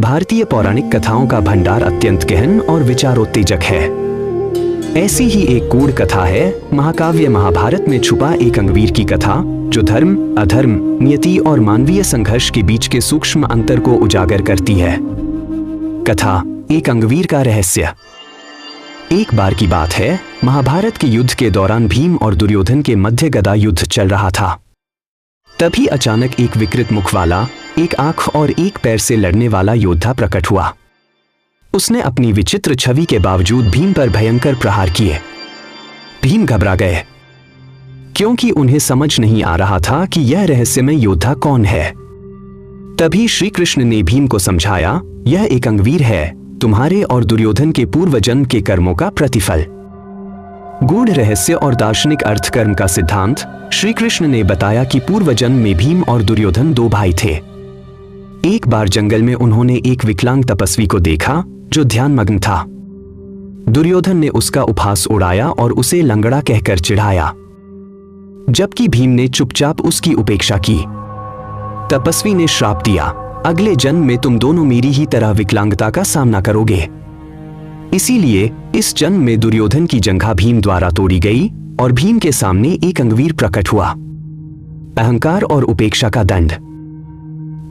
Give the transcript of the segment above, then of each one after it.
भारतीय पौराणिक कथाओं का भंडार अत्यंत गहन और विचारोत्तेजक है। ऐसी ही एक गूढ़ कथा है महाकाव्य महाभारत में छुपा एक अंगवीर की कथा, जो धर्म, अधर्म, नियति और मानवीय संघर्ष के बीच के सूक्ष्म अंतर को उजागर करती है। कथा, एक अंगवीर का रहस्य। एक बार की बात है, महाभारत के युद्ध के दौरान भीम और दुर्योधन के मध्य गदा युद्ध चल रहा था। तभी अचानक एक विकृत मुख वाला, एक आंख और एक पैर से लड़ने वाला योद्धा प्रकट हुआ। उसने अपनी विचित्र छवि के बावजूद भीम पर भयंकर प्रहार किए। भीम घबरा गए, क्योंकि उन्हें समझ नहीं आ रहा था कि यह रहस्यमय योद्धा कौन है। तभी श्री कृष्ण ने भीम को समझाया, यह एक अंगवीर है, तुम्हारे और दुर्योधन के पूर्व जन्म के कर्मों का प्रतिफल। गूढ़ रहस्य और दार्शनिक अर्थ कर्म का सिद्धांत। श्री कृष्ण ने बताया कि पूर्व जन्म में भीम और दुर्योधन दो भाई थे। एक बार जंगल में उन्होंने एक विकलांग तपस्वी को देखा जो ध्यानमग्न था। दुर्योधन ने उसका उपहास उड़ाया और उसे लंगड़ा कहकर चिढ़ाया, जबकि भीम ने चुपचाप उसकी उपेक्षा की। तपस्वी ने श्राप दिया, अगले जन्म में तुम दोनों मेरी ही तरह विकलांगता का सामना करोगे। इसीलिए इस जन्म में दुर्योधन की जंघा भीम द्वारा तोड़ी गई और भीम के सामने एक अंगवीर प्रकट हुआ। अहंकार और उपेक्षा का दंड।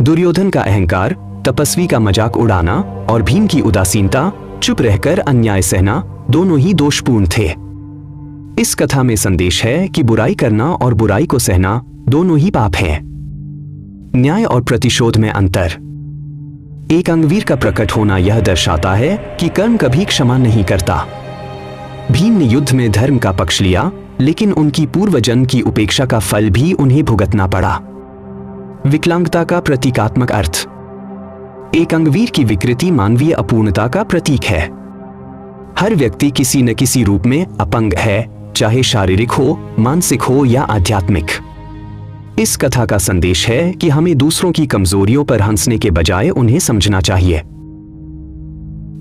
दुर्योधन का अहंकार, तपस्वी का मजाक उड़ाना, और भीम की उदासीनता, चुप रहकर अन्याय सहना, दोनों ही दोषपूर्ण थे। इस कथा में संदेश है कि बुराई करना और बुराई को सहना दोनों ही पाप हैं। न्याय और प्रतिशोध में अंतर। एक अंगवीर का प्रकट होना यह दर्शाता है कि कर्म कभी क्षमा नहीं करता। भीम ने युद्ध में धर्म का पक्ष लिया, लेकिन उनकी पूर्व जन्म की उपेक्षा का फल भी उन्हें भुगतना पड़ा। विकलांगता का प्रतीकात्मक अर्थ। एक अंगवीर की विकृति मानवीय अपूर्णता का प्रतीक है। हर व्यक्ति किसी न किसी रूप में अपंग है, चाहे शारीरिक हो, मानसिक हो या आध्यात्मिक। इस कथा का संदेश है कि हमें दूसरों की कमजोरियों पर हंसने के बजाय उन्हें समझना चाहिए।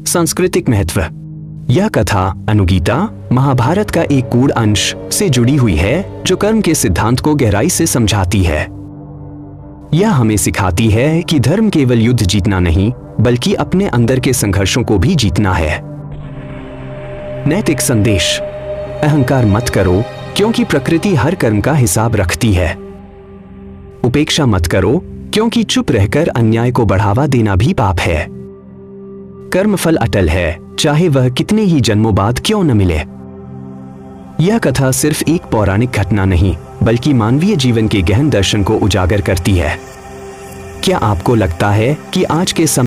सांस्कृतिक महत्व। यह कथा अनुगीता, महाभारत का एक गूढ़ अंश से जुड़ी हुई है, जो कर्म के सिद्धांत को गहराई से समझाती है। यह हमें सिखाती है कि धर्म केवल युद्ध जीतना नहीं, बल्कि अपने अंदर के संघर्षों को भी जीतना है। नैतिक संदेश। अहंकार मत करो, क्योंकि प्रकृति हर कर्म का हिसाब रखती है। उपेक्षा मत करो, क्योंकि चुप रहकर अन्याय को बढ़ावा देना भी पाप है। कर्म फल अटल है, चाहे वह कितने ही जन्मों बाद क्यों न मिले। यह कथा सिर्फ एक पौराणिक घटना नहीं, बल्कि मानवीय जीवन के गहन दर्शन को उजागर करती है। क्या आपको लगता है कि आज के समय